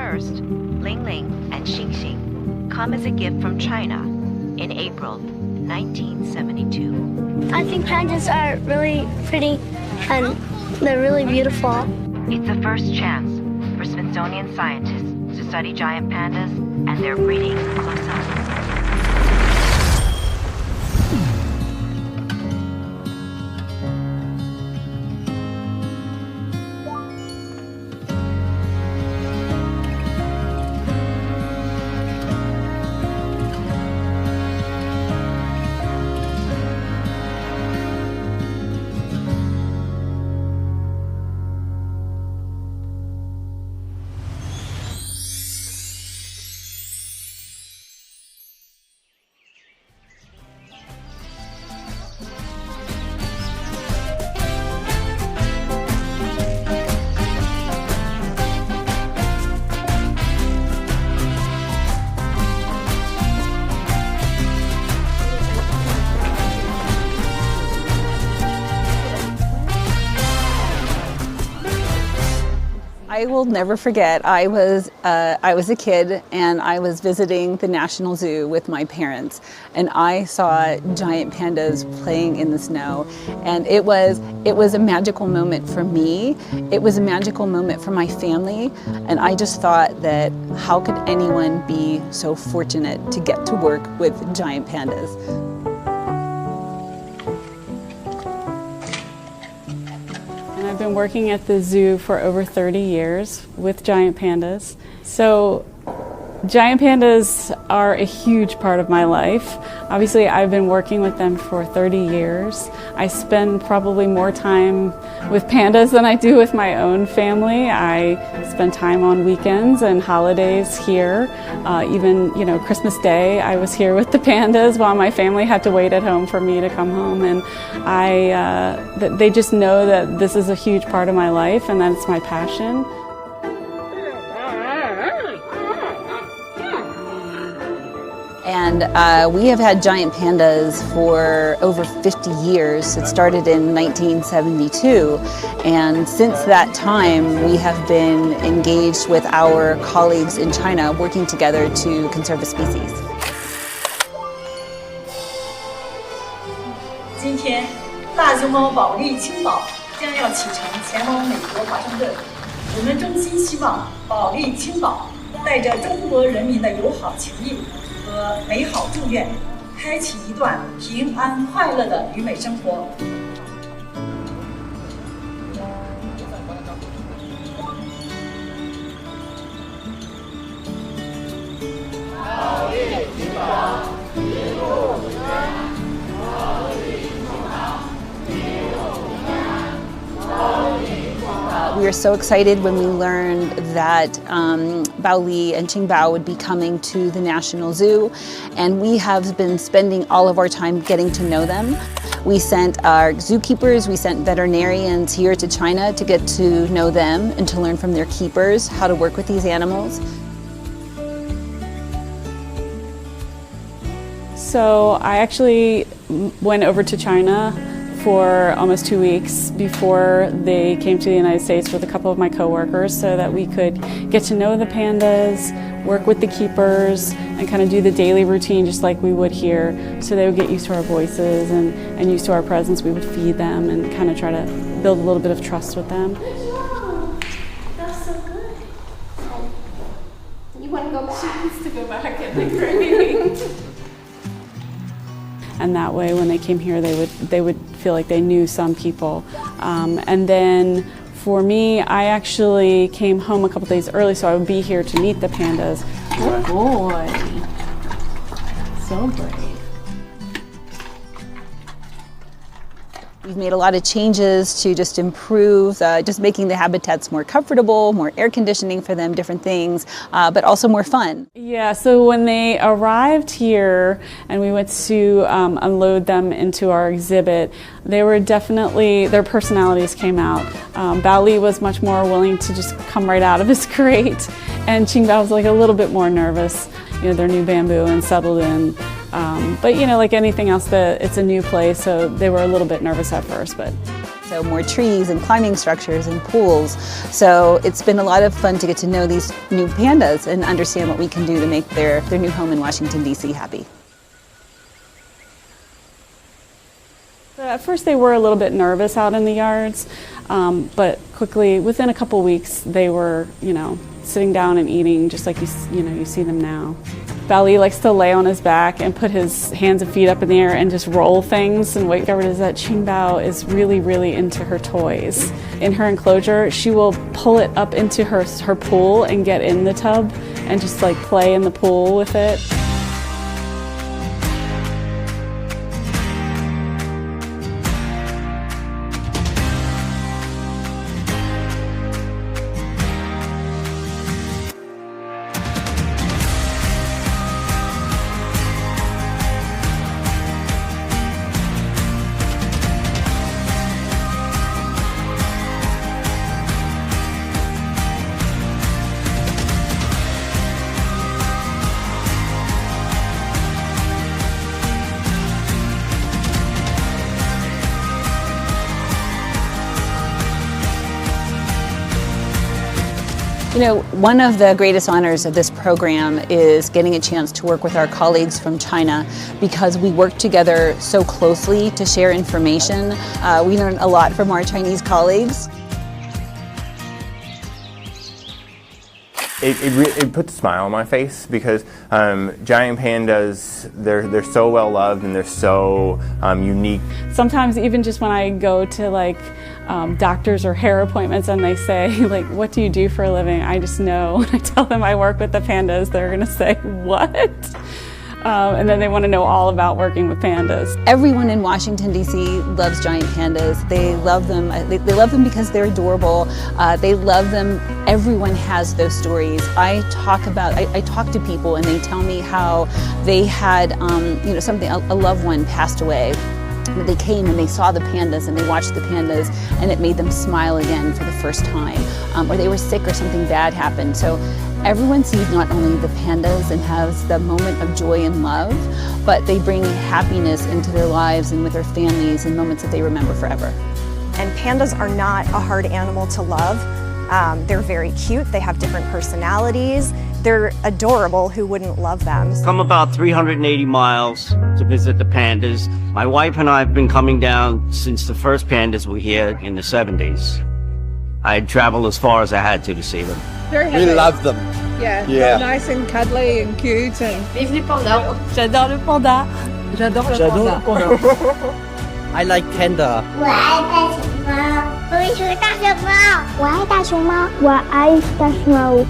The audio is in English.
first, Ling Ling and Xing Xing, come as a gift from China in April 1972. I think pandas are really pretty and they're really beautiful. It's the first chance for Smithsonian scientists to study giant pandas and their breeding close up. I will never forget, I was a kid and I was visiting the National Zoo with my parents, and I saw giant pandas playing in the snow, and it was a magical moment for me. It was a magical moment for my family, and I just thought that how could anyone be so fortunate to get to work with giant pandas? I've been working at the zoo for over 30 years with giant pandas. So giant pandas are a huge part of my life. Obviously, I've been working with them for 30 years. I spend probably more time with pandas than I do with my own family. I spend time on weekends and holidays here. Even, Christmas Day, I was here with the pandas while my family had to wait at home for me to come home. And they just know that this is a huge part of my life and that it's my passion. And we have had giant pandas for over 50 years. It started in 1972, and since that time we have been engaged with our colleagues in China, working together to conserve the species. 今天，大熊猫保利青岛将要启程前往美国华盛顿。我们衷心希望保利青岛带着中国人民的友好情谊和美好祝愿，开启一段平安快乐的旅美生活。保利青岛，一路平安。保利青岛，一路平安。保利。We were so excited when we learned that Bao Li and Qing Bao would be coming to the National Zoo, and we have been spending all of our time getting to know them. We sent our zookeepers, we sent veterinarians here to China to get to know them and to learn from their keepers how to work with these animals. So I actually went over to China for almost 2 weeks before they came to the United States with a couple of my coworkers so that we could get to know the pandas, work with the keepers, and kind of do the daily routine just like we would here, so they would get used to our voices and used to our presence. We would feed them and kind of try to build a little bit of trust with them. That's so good. You want to go back? She wants to go back and agree. And that way, when they came here, they would feel like they knew some people. And then for me, I actually came home a couple days early, so I would be here to meet the pandas. Good boy. So brave. We've made a lot of changes to just improve, just making the habitats more comfortable, more air conditioning for them, different things, but also more fun. Yeah, so when they arrived here and we went to unload them into our exhibit, they were definitely, their personalities came out. Bao Li was much more willing to just come right out of his crate, and Qing Bao was like a little bit more nervous. They're new bamboo and settled in. But like anything else, it's a new place, so they were a little bit nervous at first. But So more trees and climbing structures and pools. So it's been a lot of fun to get to know these new pandas and understand what we can do to make their new home in Washington, D.C. happy. So at first they were a little bit nervous out in the yards, but quickly, within a couple weeks, they were, sitting down and eating just like you see them now. Bali likes to lay on his back and put his hands and feet up in the air and just roll things, and whatever it is that Qingbao is really, really into her toys. In her enclosure, she will pull it up into her pool and get in the tub and just like play in the pool with it. One of the greatest honors of this program is getting a chance to work with our colleagues from China, because we work together so closely to share information. We learn a lot from our Chinese colleagues. It puts a smile on my face, because giant pandas, they're so well loved and they're so unique. Sometimes even just when I go to doctors or hair appointments and they say what do you do for a living, I just know when I tell them I work with the pandas, they're gonna say, what? And then they want to know all about working with pandas. Everyone in Washington, D.C. loves giant pandas. They love them. They love them because they're adorable. They love them. Everyone has those stories. I talk to people and they tell me how they had, a loved one passed away. They came and they saw the pandas and they watched the pandas and it made them smile again for the first time. Or they were sick or something bad happened. So everyone sees not only the pandas and has the moment of joy and love, but they bring happiness into their lives and with their families and moments that they remember forever. And pandas are not a hard animal to love. They're very cute, they have different personalities. They're adorable, who wouldn't love them? Come about 380 miles to visit the pandas. My wife and I have been coming down since the first pandas were here in the 70s. I traveled as far as I had to see them. Very happy. We love them. Yeah. Nice and cuddly and cute. And... Vive les pandas. J'adore le panda. J'adore le panda. I like panda. 我爱大熊猫。我喜欢大熊猫。我爱大熊猫。我爱大熊猫。